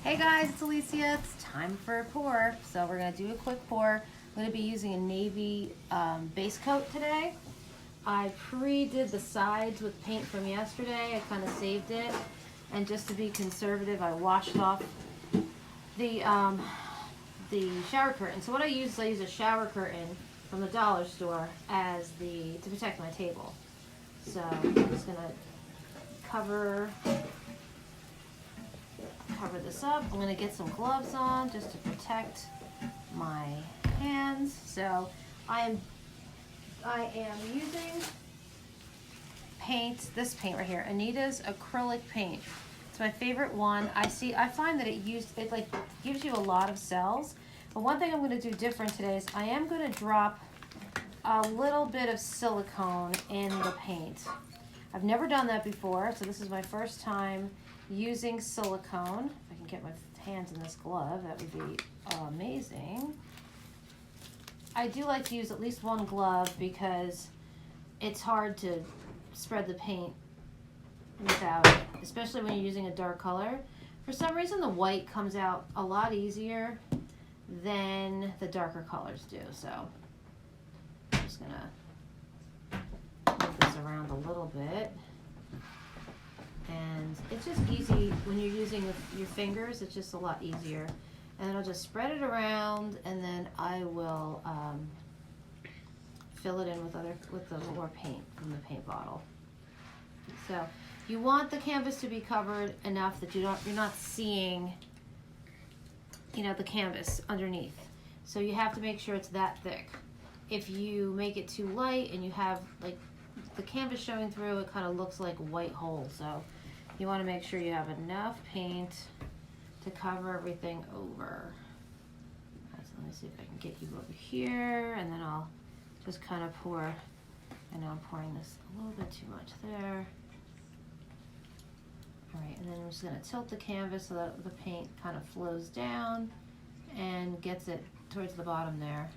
Hey guys, it's Alicia. It's time for a pour. So we're going to do a quick pour. I'm going to be using a navy base coat today. I pre-did the sides with paint from yesterday. I kind of saved it. And just to be conservative, I washed off the shower curtain. So what I use a shower curtain from the dollar store as to protect my table. So I'm just going to cover this up. I'm going to get some gloves on just to protect my hands. So I am using paint, this paint right here, Anita's acrylic paint. It's my favorite one. I find that it like gives you a lot of cells. But one thing I'm going to do different today is I am going to drop a little bit of silicone in the paint. I've never done that before, so this is my first time using silicone. If I can get my hands in this glove, that would be amazing. I do like to use at least one glove because it's hard to spread the paint without it, especially when you're using a dark color. For some reason, the white comes out a lot easier than the darker colors do. So I'm just gonna move this around a little bit. And it's just easy when you're using your fingers. It's just a lot easier. And then I'll just spread it around, and then I will fill it in with the more paint from the paint bottle. So you want the canvas to be covered enough that you're not seeing, the canvas underneath. So you have to make sure it's that thick. If you make it too light and you have like the canvas showing through, it kind of looks like a white hole. So you want to make sure you have enough paint to cover everything over. So let me see if I can get you over here, and then I'll just kind of pour. I know I'm pouring this a little bit too much there. All right, and then I'm just going to tilt the canvas so that the paint kind of flows down and gets it towards the bottom there.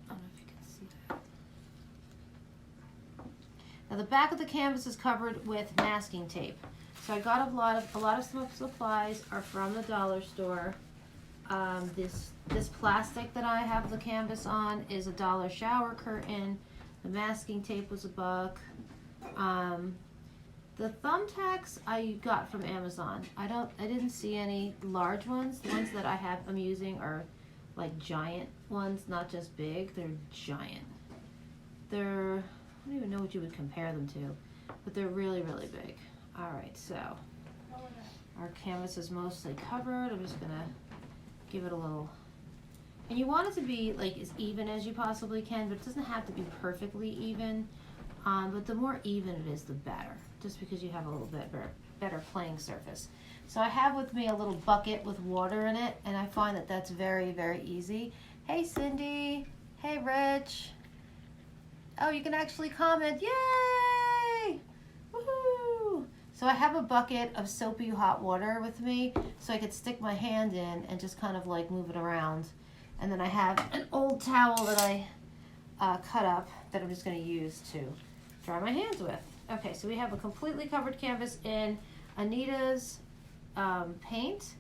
I don't know if you can see that. Now the back of the canvas is covered with masking tape. So I got a lot of supplies are from the dollar store. This plastic that I have the canvas on is $1 shower curtain. The masking tape was $1. The thumbtacks I got from Amazon. I didn't see any large ones. The ones that I'm using are like giant ones, not just big. They're giant. I don't even know what you would compare them to, but they're really, really big. All right, so our canvas is mostly covered. I'm just gonna give it a little, and you want it to be like as even as you possibly can, but it doesn't have to be perfectly even. But the more even it is, the better, just because you have a little bit better playing surface. So I have with me a little bucket with water in it, and I find that that's very, very easy. Hey, Cindy. Hey, Rich. Oh, you can actually comment. Yay! Woohoo! So I have a bucket of soapy hot water with me, so I could stick my hand in and just kind of like move it around. And then I have an old towel that I cut up that I'm just going to use to dry my hands with. Okay, so we have a completely covered canvas in Anita's paint,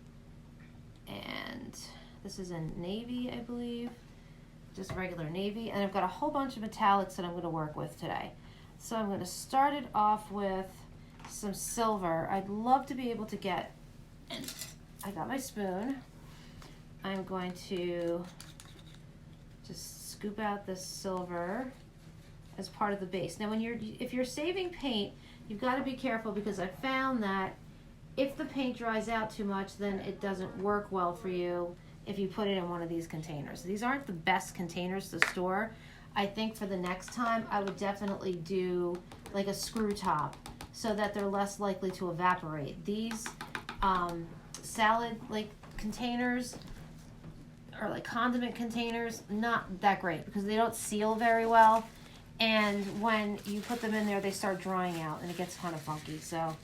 and this is in navy, I believe, just regular navy, and I've got a whole bunch of metallics that I'm going to work with today. So I'm going to start it off with some silver. I'd love to be able to get, and I got my spoon. I'm going to just scoop out this silver as part of the base. Now if you're saving paint, you've got to be careful, because I found that if the paint dries out too much, then it doesn't work well for you if you put it in one of these containers. These aren't the best containers to store. I think for the next time I would definitely do like a screw top so that they're less likely to evaporate. These salad like containers or like condiment containers, not that great because they don't seal very well, and when you put them in there they start drying out and it gets kind of funky, so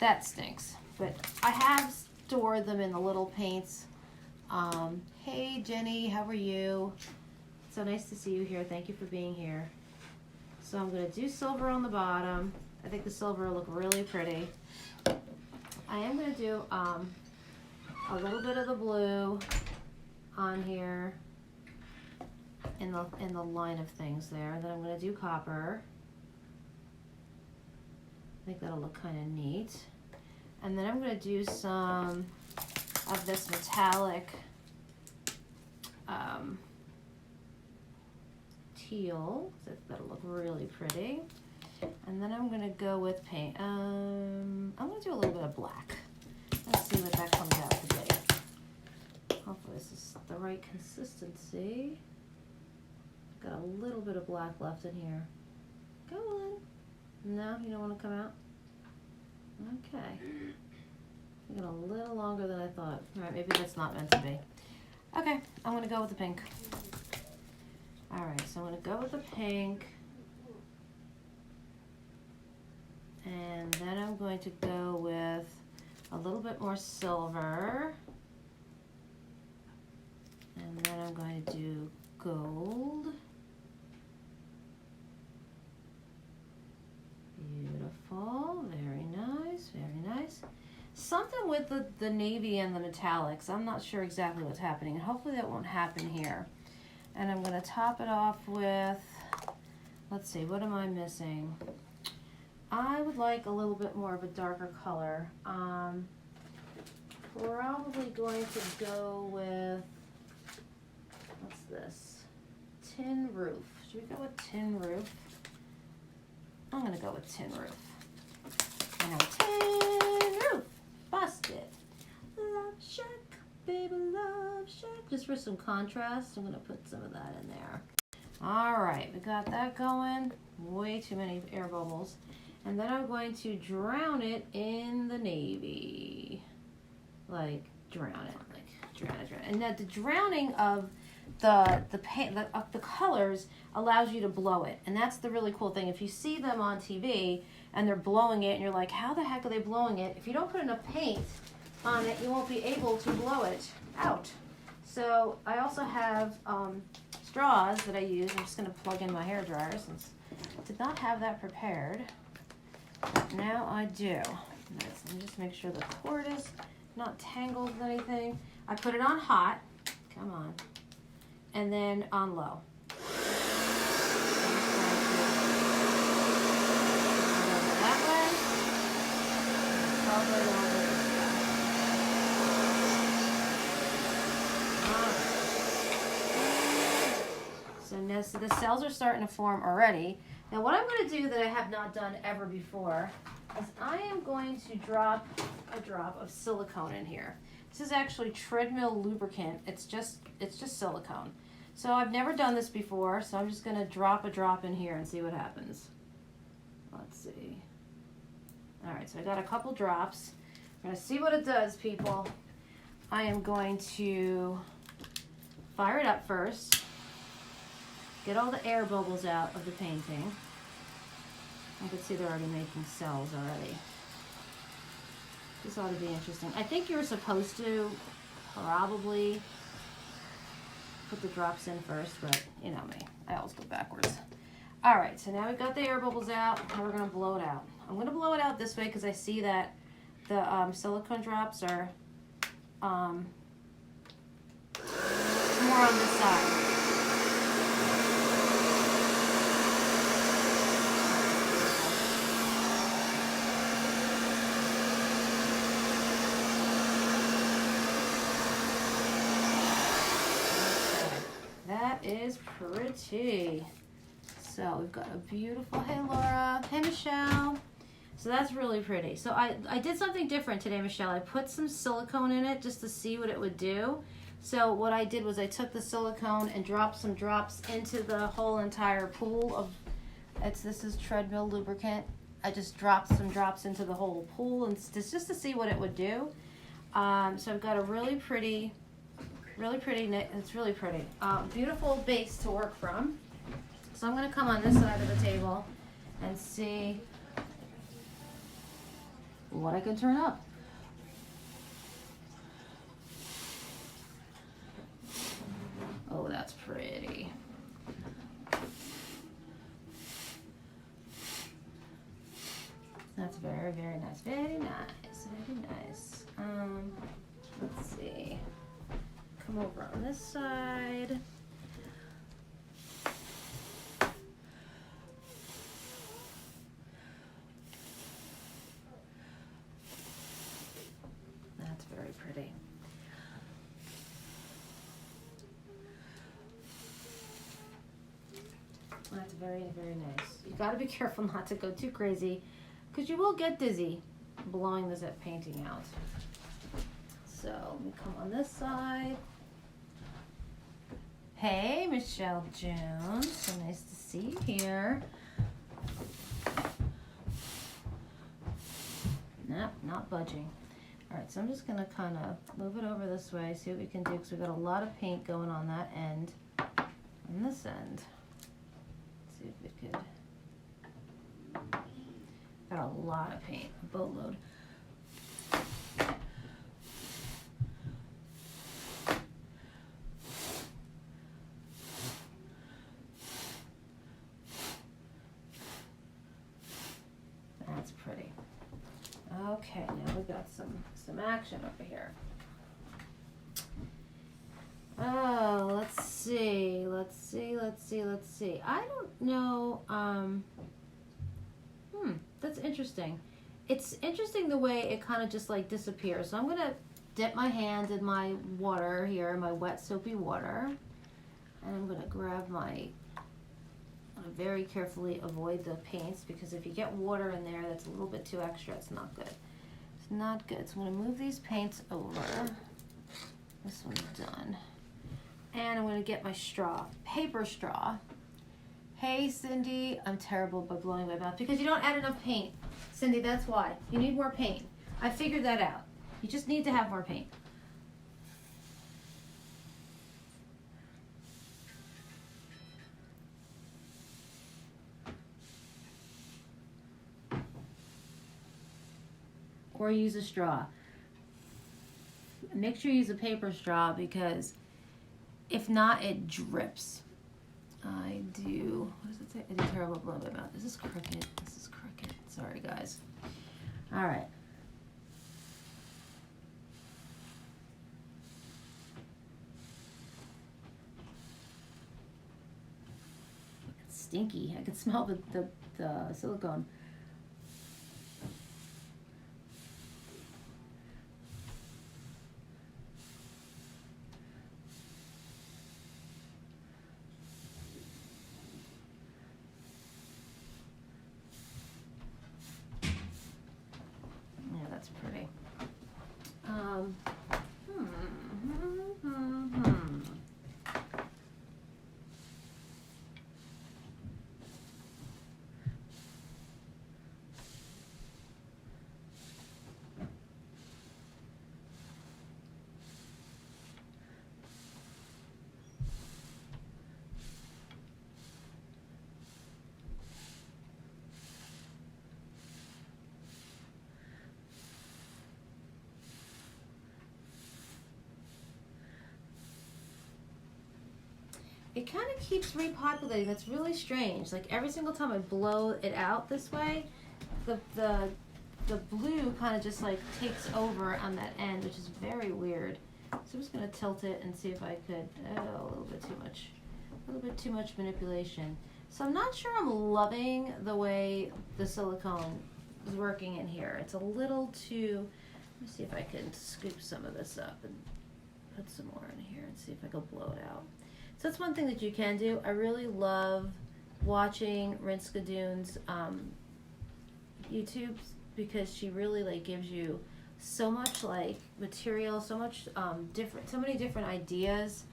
that stinks. But I have stored them in the little paints. Hey Jenny, how are you? So nice to see you here. Thank you for being here. So I'm going to do silver on the bottom. I think the silver will look really pretty. I am going to do a little bit of the blue on here in the line of things there. Then I'm going to do copper. I think that'll look kind of neat. And then I'm going to do some of this metallic teal. That'll look really pretty. And then I'm going to go with paint. I'm going to do a little bit of black. Let's see what that comes out to be. Hopefully this is the right consistency. Got a little bit of black left in here. Go on. No, you don't want to come out? Okay. Taking a little longer than I thought. All right, maybe that's not meant to be. Okay, I'm going to go with the pink. All right, so I'm going to go with the pink. And then I'm going to go with a little bit more silver. And then I'm going to do gold. Beautiful, very nice, very nice. Something with the navy and the metallics. I'm not sure exactly what's happening, and hopefully that won't happen here. And I'm going to top it off with, let's see, what am I missing? I would like a little bit more of a darker color. Probably going to go with, what's this? Tin roof. Should we go with tin roof? I'm going to go with tin roof. I know, tin roof. Busted. Love Shack, baby, love shack. Just for some contrast, I'm going to put some of that in there. All right, we got that going. Way too many air bubbles. And then I'm going to drown it in the navy. Like, drown it. Like, drown it. And now the drowning of the colors allows you to blow it. And that's the really cool thing. If you see them on TV and they're blowing it and you're like, how the heck are they blowing it? If you don't put enough paint on it, you won't be able to blow it out. So I also have straws that I use. I'm just going to plug in my hairdryer since I did not have that prepared. But now I do. Nice. Let me just make sure the cord is not tangled with anything. I put it on hot. Come on. And then on low. That way. Probably over this way. So now the cells are starting to form already. Now what I'm going to do that I have not done ever before is I am going to drop a drop of silicone in here. This is actually treadmill lubricant. It's just silicone. So I've never done this before, so I'm just going to drop a drop in here and see what happens. Let's see. All right, so I got a couple drops. We're going to see what it does, people. I am going to fire it up first. Get all the air bubbles out of the painting. I can see they're already making cells already. This ought to be interesting. I think you're supposed to probably put the drops in first, but you know me. I always go backwards. All right, so now we've got the air bubbles out, and we're going to blow it out. I'm going to blow it out this way because I see that the silicone drops are more on this side. That is pretty. So we've got a beautiful, hey Laura, hey Michelle. So that's really pretty. So I did something different today, Michelle. I put some silicone in it just to see what it would do. So what I did was I took the silicone and dropped some drops into the whole entire pool of, this is treadmill lubricant. I just dropped some drops into the whole pool and just to see what it would do. So I've got a really pretty, it's really pretty. Beautiful base to work from. So I'm going to come on this side of the table and see what I can turn up. Oh, that's pretty. That's very, very nice. Very nice. Very nice. Let's see. Come over on this side. That's very pretty. That's very, very nice. You got to be careful not to go too crazy because you will get dizzy blowing this at painting out. So let me come on this side. Hey, Michelle Jones. So nice to see you here. Nope, not budging. All right, so I'm just gonna kind of move it over this way, see what we can do, because we've got a lot of paint going on that end and this end. Let's see if we could. Got a lot of paint, a boatload. That's pretty. Okay, now we've got some action over here. Oh, let's see. I don't know. That's interesting. It's interesting the way it kind of just like disappears. So I'm gonna dip my hand in my water here, my wet soapy water, and I'm gonna grab my. Very carefully avoid the paints because if you get water in there that's a little bit too extra, it's not good. It's not good. So I'm going to move these paints over. This one's done. And I'm going to get my straw, paper straw. Hey Cindy, I'm terrible by blowing my mouth because you don't add enough paint. Cindy, that's why. You need more paint. I figured that out. You just need to have more paint. Or use a straw. Make sure you use a paper straw because if not, it drips. I do, what does it say? I do terrible blowing my mouth. This is crooked. Sorry, guys. All right. It's stinky. I can smell the silicone. Pretty. It kind of keeps repopulating. That's really strange. Like every single time I blow it out this way, the blue kind of just like takes over on that end, which is very weird. So I'm just gonna tilt it and see if I could. Oh, a little bit too much manipulation. So I'm not sure I'm loving the way the silicone is working in here. It's a little too. Let me see if I can scoop some of this up and put some more in here and see if I can blow it out. So that's one thing that you can do. I really love watching Rinska Dune's YouTube because she really like gives you so much like material, so much so many different ideas.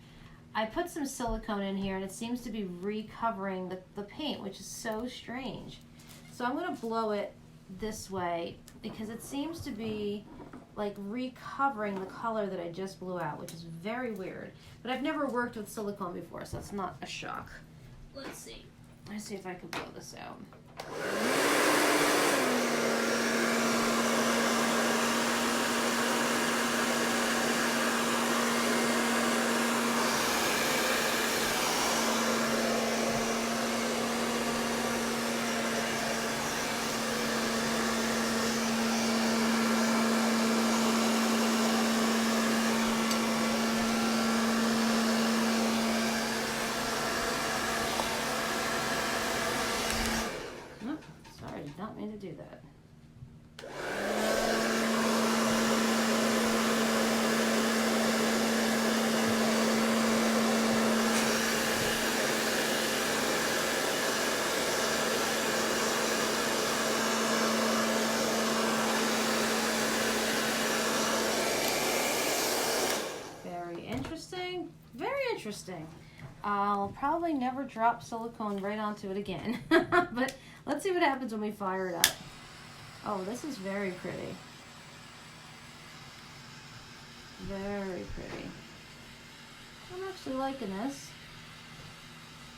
I put some silicone in here and it seems to be recovering the paint, which is so strange. So I'm gonna blow it this way because it seems to be like recovering the color that I just blew out, which is very weird. But I've never worked with silicone before, so it's not a shock. Let's see if I can blow this out. did not mean to do that. Interesting. I'll probably never drop silicone right onto it again. But let's see what happens when we fire it up. Oh, this is very pretty. Very pretty. I'm actually liking this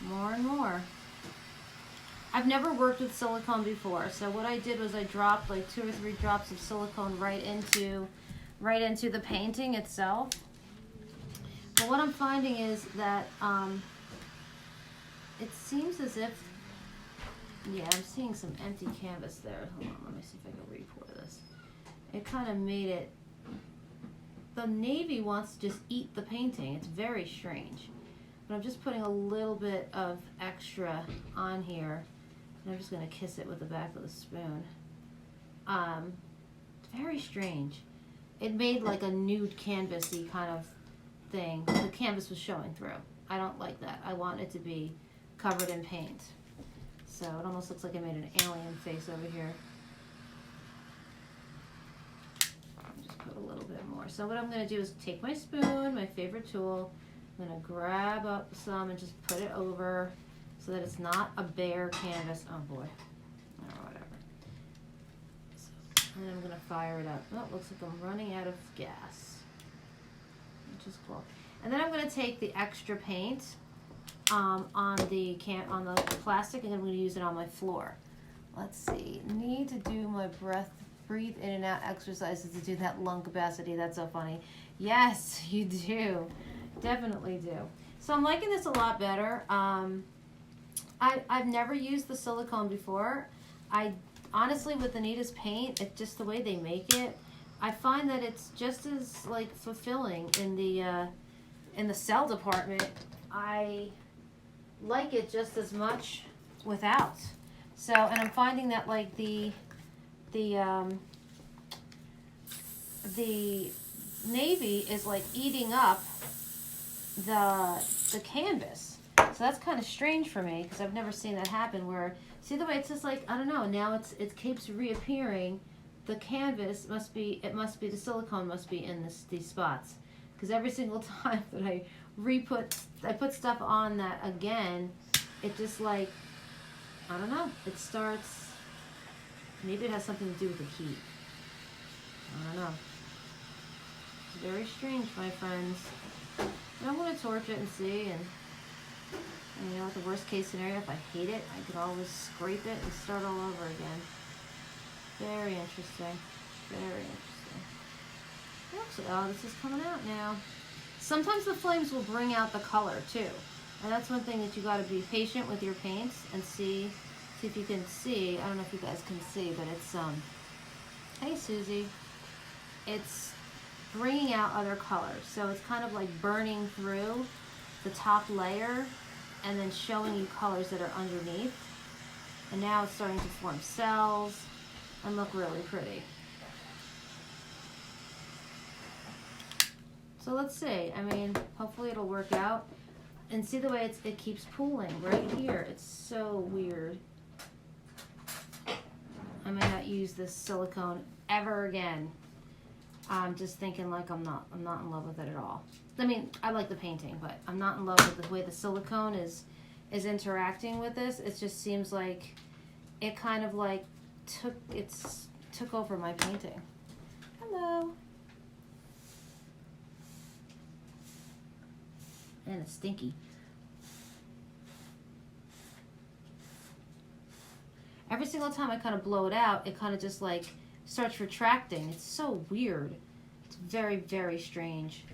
more and more. I've never worked with silicone before, so what I did was I dropped like 2 or 3 drops of silicone right into the painting itself. But what I'm finding is that it seems as if, yeah, I'm seeing some empty canvas there. Hold on, let me see if I can re-pour this. It kind of made it, the navy wants to just eat the painting. It's very strange. But I'm just putting a little bit of extra on here. And I'm just going to kiss it with the back of the spoon. Very strange. It made like a nude canvas-y kind of thing. The canvas was showing through. I don't like that. I want it to be covered in paint. So it almost looks like I made an alien face over here. Just put a little bit more. So what I'm going to do is take my spoon, my favorite tool. I'm going to grab up some and just put it over so that it's not a bare canvas. Oh boy. Or whatever. So, and then I'm going to fire it up. Oh, it looks like I'm running out of gas. Which is cool. And then I'm going to take the extra paint on the plastic, and I'm going to use it on my floor. Let's see. Need to do my breathe in and out exercises to do that lung capacity. That's so funny. Yes, you do. Definitely do. So I'm liking this a lot better. I've never used the silicone before. I honestly, with Anita's paint, it's just the way they make it. I find that it's just as like fulfilling in the cell department. I like it just as much without. So, and I'm finding that like the navy is like eating up the canvas. So that's kind of strange for me because I've never seen that happen. Where see the way it's just like, I don't know. Now it keeps reappearing. The canvas must be the silicone must be in these spots, because every single time that I put stuff on that again, it just like, I don't know, it starts, maybe it has something to do with the heat. I don't know. It's very strange, my friends. And I'm going to torch it and see, and you know, at the worst case scenario, if I hate it, I could always scrape it and start all over again. Very interesting. Very interesting. Oops, oh, this is coming out now. Sometimes the flames will bring out the color too. And that's one thing that you got to be patient with your paints and see if you can see. I don't know if you guys can see, but it's, hey Susie. It's bringing out other colors. So it's kind of like burning through the top layer and then showing you colors that are underneath. And now it's starting to form cells and look really pretty. So let's see. I mean, hopefully it'll work out. And see the way it keeps pooling right here. It's so weird. I may not use this silicone ever again. I'm just thinking like I'm not in love with it at all. I mean, I like the painting, but I'm not in love with the way the silicone is interacting with this. It just seems like it kind of like took over my painting. Hello. And it's stinky. Every single time I kind of blow it out, it kind of just like starts retracting. It's so weird. It's very, very strange.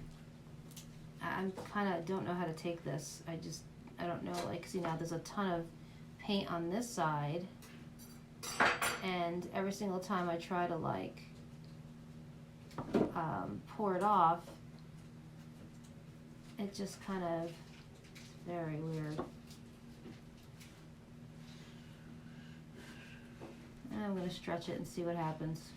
I'm kind of don't know how to take this. I don't know, like, see now there's a ton of paint on this side, and every single time I try to like pour it off, it just kind of very weird. I'm going to stretch it and see what happens.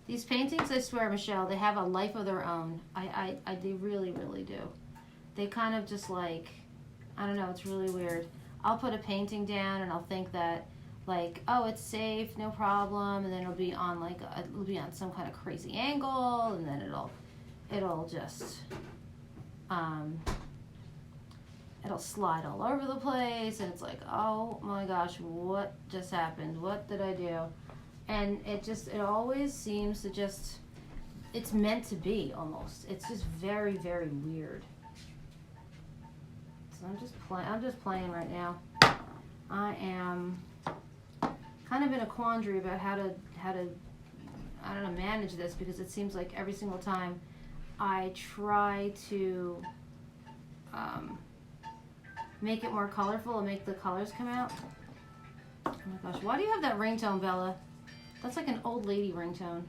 These paintings, I swear, Michelle, they have a life of their own. They really, really do. They kind of just like, I don't know, it's really weird. I'll put a painting down and I'll think that, like, oh, it's safe, no problem, and then it'll be on like, it'll be on some kind of crazy angle, and then it'll just, it'll slide all over the place, and it's like, oh my gosh, what just happened? What did I do? And it always seems to just, it's meant to be almost. It's just very, very weird. So I'm just playing right now. I am kind of in a quandary about how to, I don't know, manage this, because it seems like every single time I try to make it more colorful and make the colors come out. Oh my gosh, why do you have that ringtone, Bella? That's like an old lady ringtone.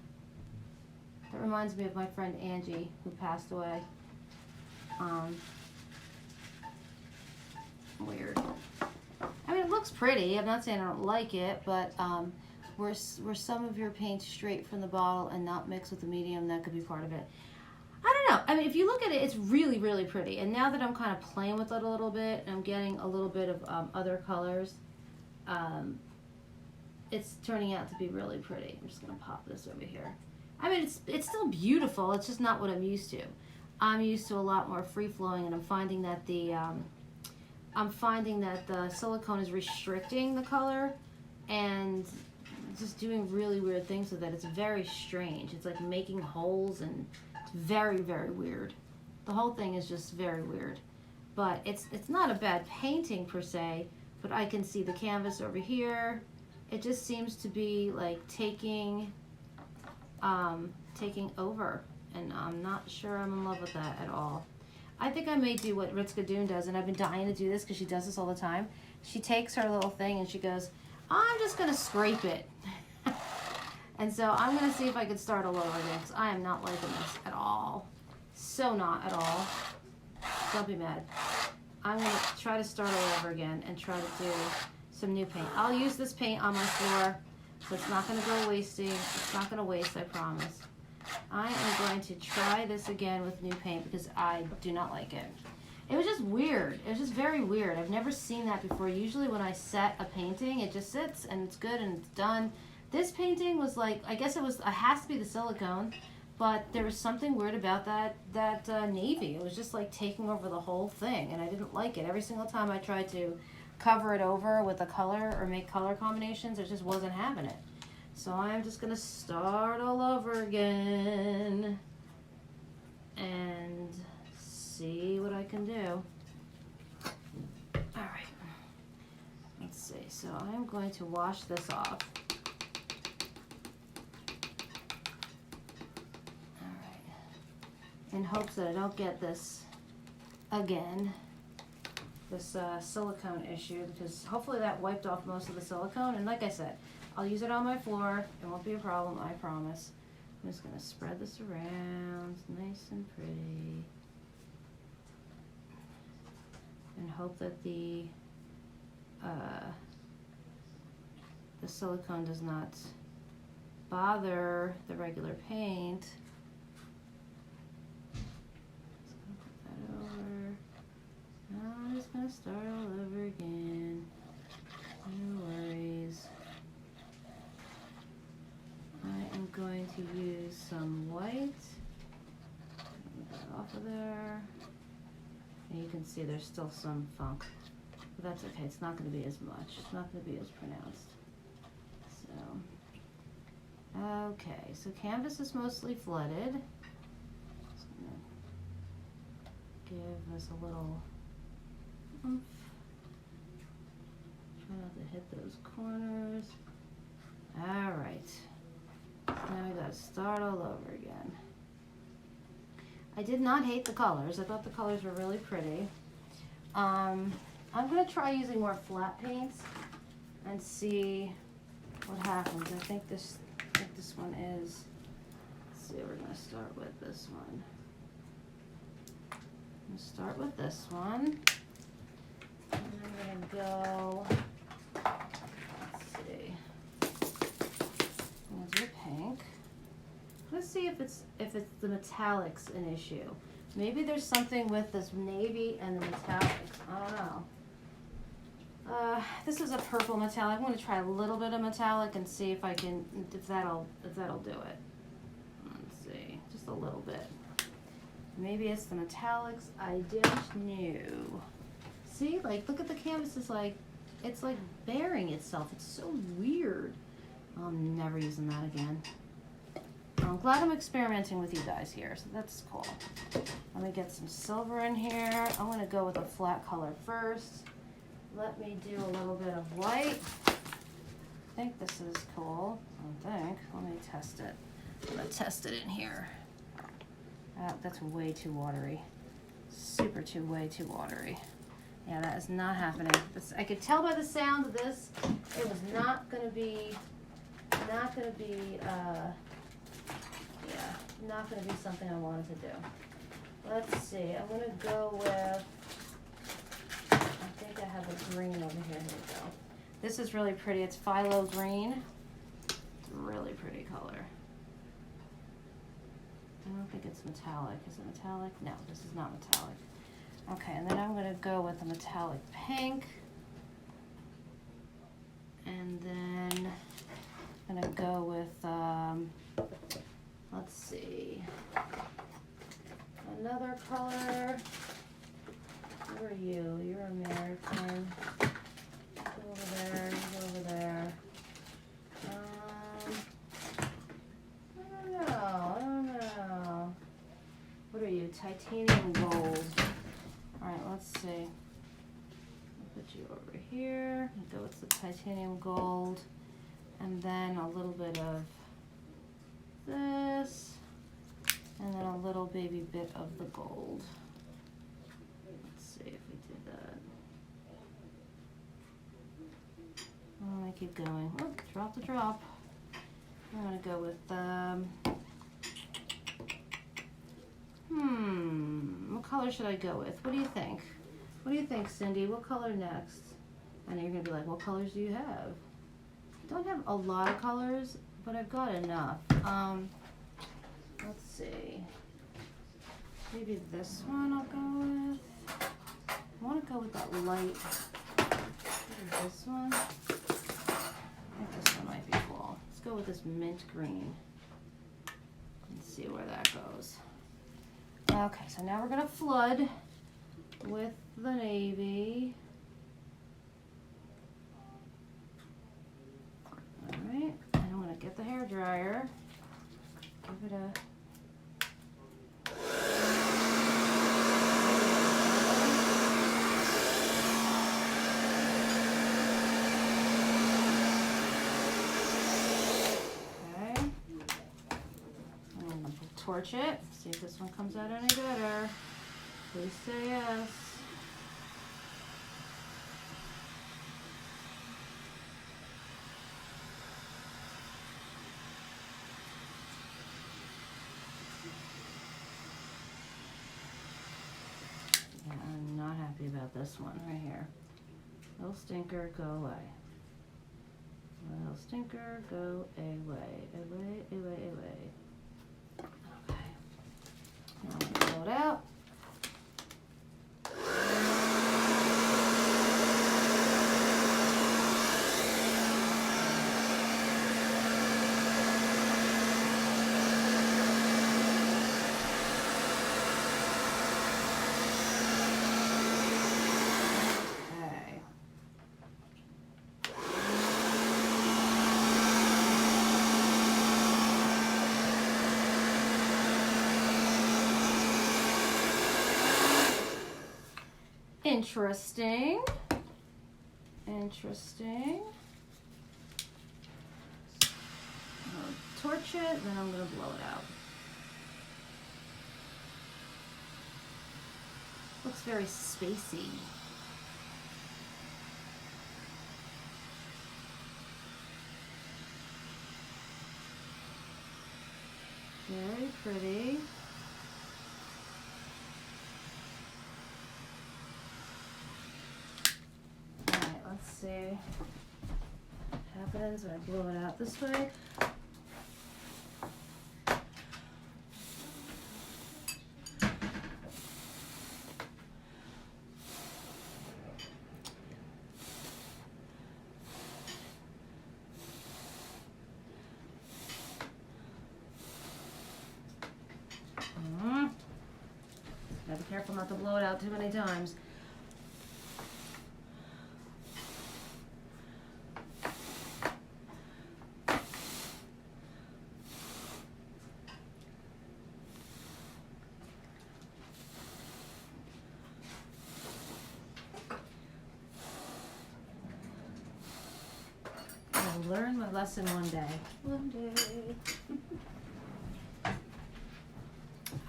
That reminds me of my friend Angie, who passed away. Weird. I mean, it looks pretty. I'm not saying I don't like it, but were some of your paint straight from the bottle and not mixed with the medium, that could be part of it. I don't know. I mean, if you look at it, it's really, really pretty. And now that I'm kind of playing with it a little bit, and I'm getting a little bit of other colors, it's turning out to be really pretty. I'm just going to pop this over here. I mean, it's still beautiful. It's just not what I'm used to. I'm used to a lot more free-flowing, and I'm finding that the silicone is restricting the color and just doing really weird things with it. It's very strange. It's like making holes, and it's very, very weird. The whole thing is just very weird. But it's not a bad painting per se, but I can see the canvas over here. It just seems to be like taking over, and I'm not sure I'm in love with that at all. I think I may do what Ritzka Doon does, and I've been dying to do this because she does this all the time. She takes her little thing and she goes, I'm just going to scrape it. And so I'm going to see if I can start all over again, because I am not liking this at all. So not at all. Don't be mad. I'm going to try to start all over again and try to do some new paint. I'll use this paint on my floor, so it's not going to go wasting. It's not going to waste, I promise. I am going to try this again with new paint because I do not like it. It was just weird. It was just very weird. I've never seen that before. Usually when I set a painting, it just sits and it's good and it's done. This painting was like, I guess it has to be the silicone, but there was something weird about that navy. It was just like taking over the whole thing, and I didn't like it. Every single time I tried to cover it over with a color or make color combinations, it just wasn't having it. So I'm just going to start all over again and see what I can do. All right. Let's see. So I'm going to wash this off. All right. In hopes that I don't get this again, this silicone issue, because hopefully that wiped off most of the silicone. And like I said, I'll use it on my floor. It won't be a problem, I promise. I'm just going to spread this around nice and pretty. And hope that the silicone does not bother the regular paint. Just going to put that over. I'm just going to start all over again. No worries. I am going to use some white. Get that off of there. And you can see there's still some funk. But that's okay. It's not going to be as much. It's not going to be as pronounced. So, okay. So canvas is mostly flooded. Just going to give us a little oomph. Try not to hit those corners. All right. Now we gotta start all over again. I did not hate the colors. I thought the colors were really pretty. I'm gonna try using more flat paints and see what happens. I think this one is. Let's see. We're gonna start with this one. I'm gonna start with this one. And I'm gonna go Let's see. I'm gonna do pink. Let's see if it's the metallics an issue. Maybe there's something with this navy and the metallics. I don't know. This is a purple metallic. I'm going to try a little bit of metallic and see if that'll do it. Let's see, just a little bit. Maybe it's the metallics. I don't know. See, like, look at the canvas. It's like bearing itself. It's so weird. I'm never using that again. I'm glad I'm experimenting with you guys here, so that's cool. Let me get some silver in here. I'm going to go with a flat color first. Let me do a little bit of white. I think this is cool. I think. Let me test it. I'm going to test it in here. That's way too watery. Way too watery. Yeah, that is not happening. I could tell by the sound of this, it was not going to be something I wanted to do. Let's see. I'm going to go with, I think I have a green over here. Here we go. This is really pretty. It's phyllo green. It's a really pretty color. I don't think it's metallic. Is it metallic? No, this is not metallic. Okay, and then I'm going to go with a metallic pink. And then I'm going to go with, let's see, another color. Where are you? You're American. Go over there, you go over there. I don't know. What are you? Titanium gold. Alright, let's see. I'll put you over here. Go with the titanium gold. And then a little bit of this. And then a little baby bit of the gold. Let's see if we did that. Oh, I keep going. Oh, drop the drop. I'm gonna go with what color should I go with? What do you think? What do you think, Cindy? What color next? I know you're gonna be like, what colors do you have? I don't have a lot of colors, but I've got enough. Let's see. Maybe this one I'll go with. I want to go with that light. Maybe this one. I think this one might be cool. Let's go with this mint green. Let's see where that goes. Okay, so now we're going to flood with the navy. Alright, and I'm going to get the hairdryer. Give it a... torch it, see if this one comes out any better. Please say yes. Yeah, I'm not happy about this one right here. Little stinker, go away. Little stinker, go away. Away, away, away. Now I'm going to blow it out. Interesting. Interesting. I'm going to torch it, and then I'm going to blow it out. Looks very spacey. Very pretty. Let's see. happens when I blow it out this way. Gotta be careful not to blow it out too many times. I'll learn my lesson one day. One day.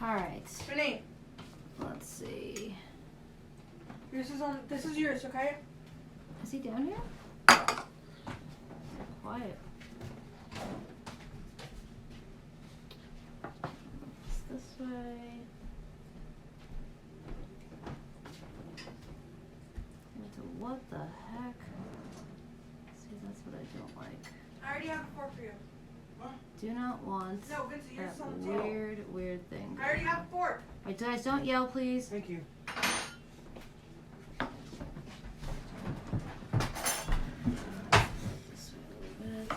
All right. Renee, Let's see. yours is on. This is yours, okay? Is he down here? Quiet. It's this way. Into what the heck? See, that's what I don't like. I already have a fork for you. Do not want No, Vincent, yours is that on the table. weird thing. I already have a fork. All right, guys, don't yell, please. Thank you. This way a little bit.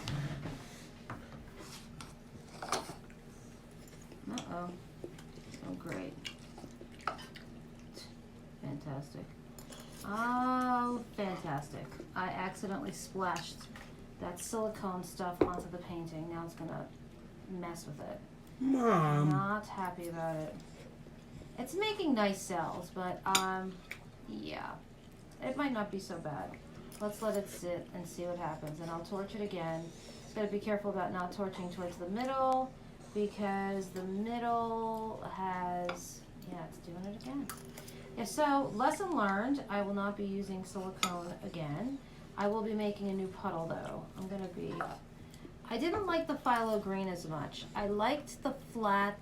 Uh-oh. Oh, great. Fantastic. Oh, fantastic. I accidentally splashed that silicone stuff onto the painting. Now it's gonna mess with it. Mom. Not happy about it. It's making nice cells, but yeah. It might not be so bad. Let's let it sit and see what happens, and I'll torch it again. Just gotta be careful about not torching towards the middle, because the middle has, yeah, it's doing it again. Yeah, so lesson learned, I will not be using silicone again. I will be making a new puddle though. I didn't like the phthalo green as much. I liked the flat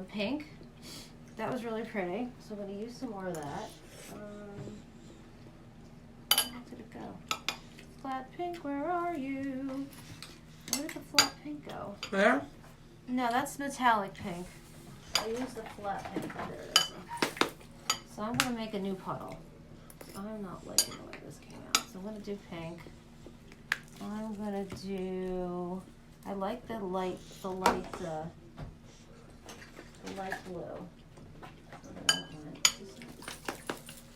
pink. That was really pretty. So I'm gonna use some more of that. Where did it go? Flat pink, where are you? Where did the flat pink go? There? No, that's metallic pink. I used the flat pink. Oh, there it is. So I'm gonna make a new puddle. I'm not liking the way this came out. So I'm gonna do pink. I'm gonna do. I like the light blue.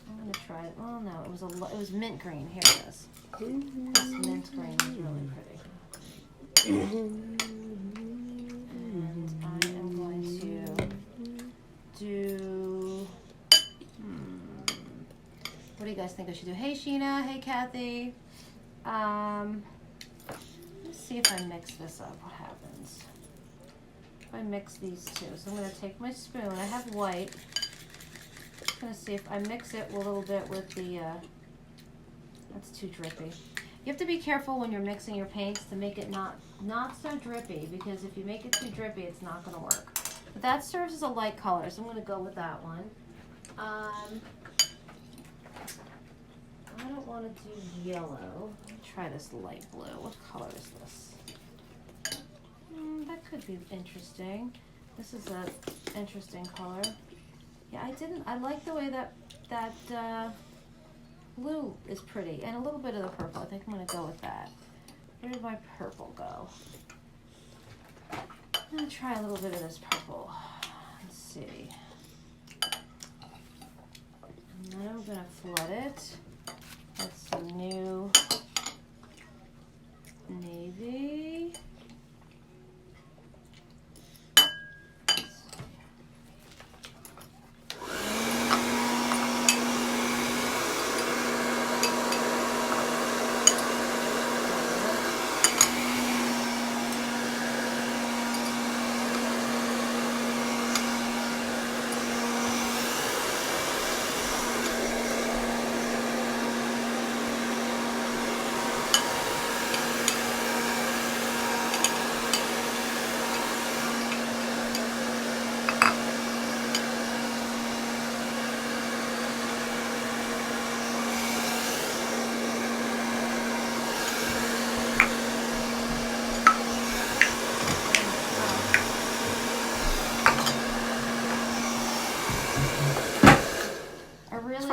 I'm gonna try it. Oh no, it was mint green. Here it is. This mint green is really pretty. And I am going to do. What do you guys think I should do? Hey Sheena, hey Kathy. Let's see if I mix this up. What happens if I mix these two? So I'm going to take my spoon. I have white. I'm going to see if I mix it a little bit with the. That's too drippy. You have to be careful when you're mixing your paints to make it not so drippy, because if you make it too drippy, it's not going to work. But that serves as a light color, so I'm going to go with that one. I don't want to do yellow. Let me try this light blue. What color is this? That could be interesting. This is an interesting color. Yeah, I like the way that blue is pretty, and a little bit of the purple. I think I'm going to go with that. Where did my purple go? I'm going to try a little bit of this purple. Let's see. And then I'm going to flood it. That's some new navy.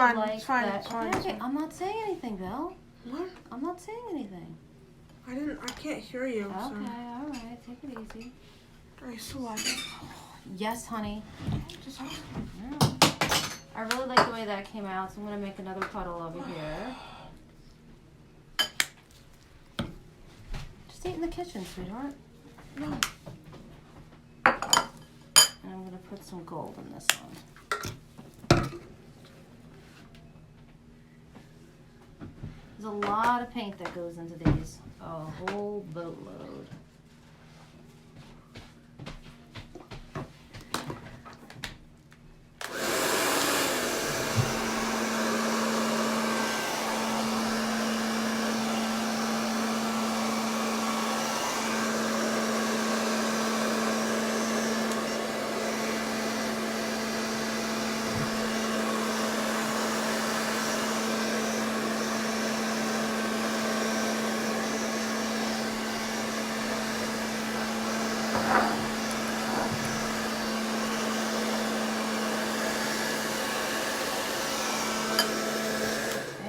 fine, like it's fine, that. it's fine, Okay, it's okay, fine. I'm not saying anything, Bill. What? I'm not saying anything. I can't hear you. Okay, So. all right, take it easy. I still like it. Yes, honey. Just I really like the way that came out, so I'm gonna make another puddle over here. Just eat in the kitchen, sweetheart. no. And I'm gonna put some gold in this one. There's a lot of paint that goes into these. A whole boatload.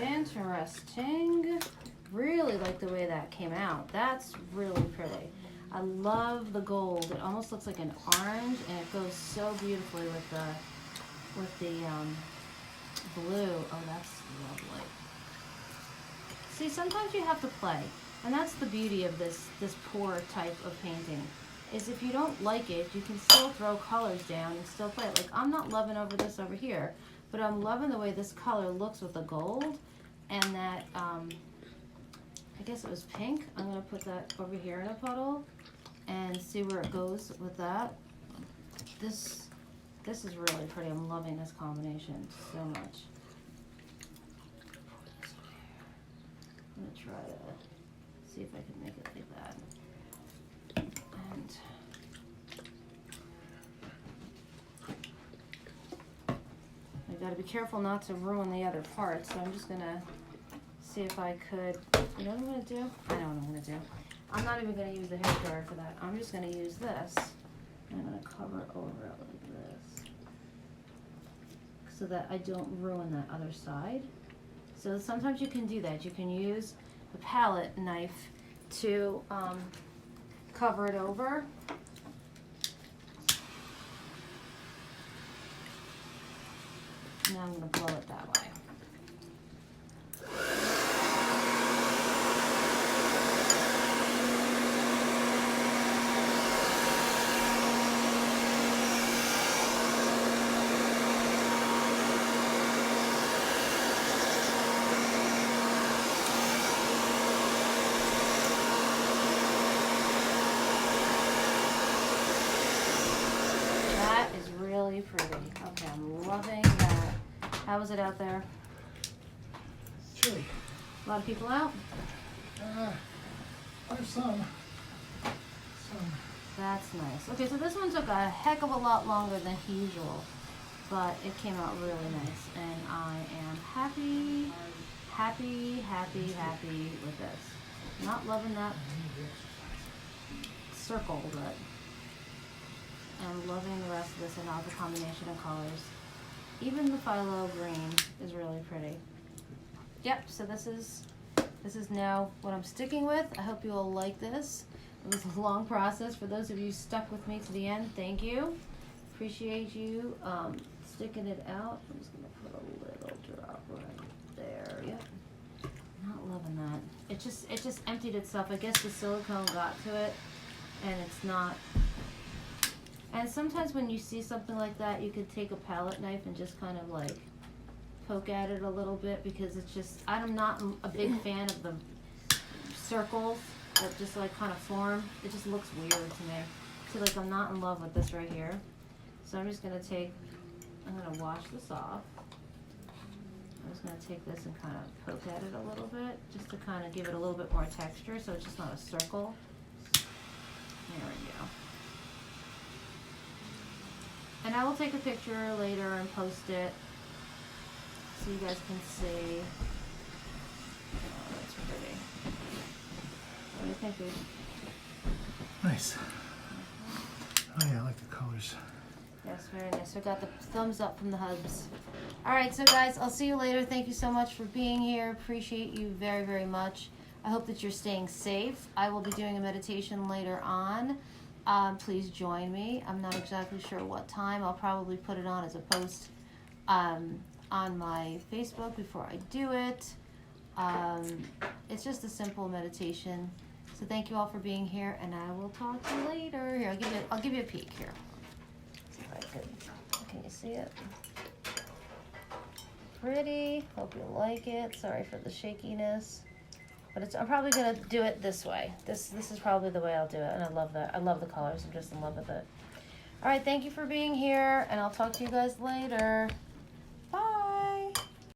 Interesting. Really like the way that came out. That's really pretty. I love the gold. It almost looks like an orange, and it goes so beautifully with the blue. Oh, that's lovely. See, sometimes you have to play, and that's the beauty of this pour type of painting. Is if you don't like it, you can still throw colors down and still play it. Like, I'm not loving over this over here, but I'm loving the way this color looks with the gold. And that, I guess it was pink. I'm gonna put that over here in a puddle and see where it goes with that. This is really pretty. I'm loving this combination so much. I'm gonna try to see if I can make it like that. And I gotta be careful not to ruin the other part, so I'm just gonna see if I could, you know what I'm gonna do? I know what I'm gonna do. I'm not even gonna use the hair dryer for that. I'm just gonna use this. And I'm gonna cover over it like this, so that I don't ruin that other side. So sometimes you can do that. You can use the palette knife to cover it over. Now I'm gonna blow it that way. That is really pretty. Okay, I'm loving that. How was it out there? Chilly. A lot of people out? There's some. That's nice. Okay, so this one took a heck of a lot longer than usual, but it came out really nice, and I am happy with this. Not loving that circle, but I'm loving the rest of this and all the combination of colors. Even the phthalo green is really pretty. Yep, so this is now what I'm sticking with. I hope you all like this. It was a long process. For those of you stuck with me to the end, thank you. Appreciate you sticking it out. I'm just gonna put a little drop right there. Yep. Not loving that. It just emptied itself. I guess the silicone got to it, and it's not. And sometimes when you see something like that, you could take a palette knife and just kind of like poke at it a little bit, because it's just, I'm not a big fan of the circles that just like kind of form. It just looks weird to me. So like, I'm not in love with this right here. So I'm just gonna wash this off. I'm just gonna take this and kind of poke at it a little bit, just to kind of give it a little bit more texture, so it's just not a circle. There we go. And I will take a picture later and post it so you guys can see. Oh, that's pretty. What do you think, dude? Nice. Oh yeah, I like the colors. Yes, very nice. So I got the thumbs up from the hubs. All right, so guys, I'll see you later. Thank you so much for being here. Appreciate you very, very much. I hope that you're staying safe. I will be doing a meditation later on. Please join me. I'm not exactly sure what time. I'll probably put it on as a post on my Facebook before I do it. It's just a simple meditation. So thank you all for being here, and I will talk to you later. Here, I'll give you a peek here. See if I can you see it? Pretty. Hope you like it. Sorry for the shakiness, but I'm probably gonna do it this way. This is probably the way I'll do it, and I love that. I love the colors. I'm just in love with it. All right, thank you for being here, and I'll talk to you guys later.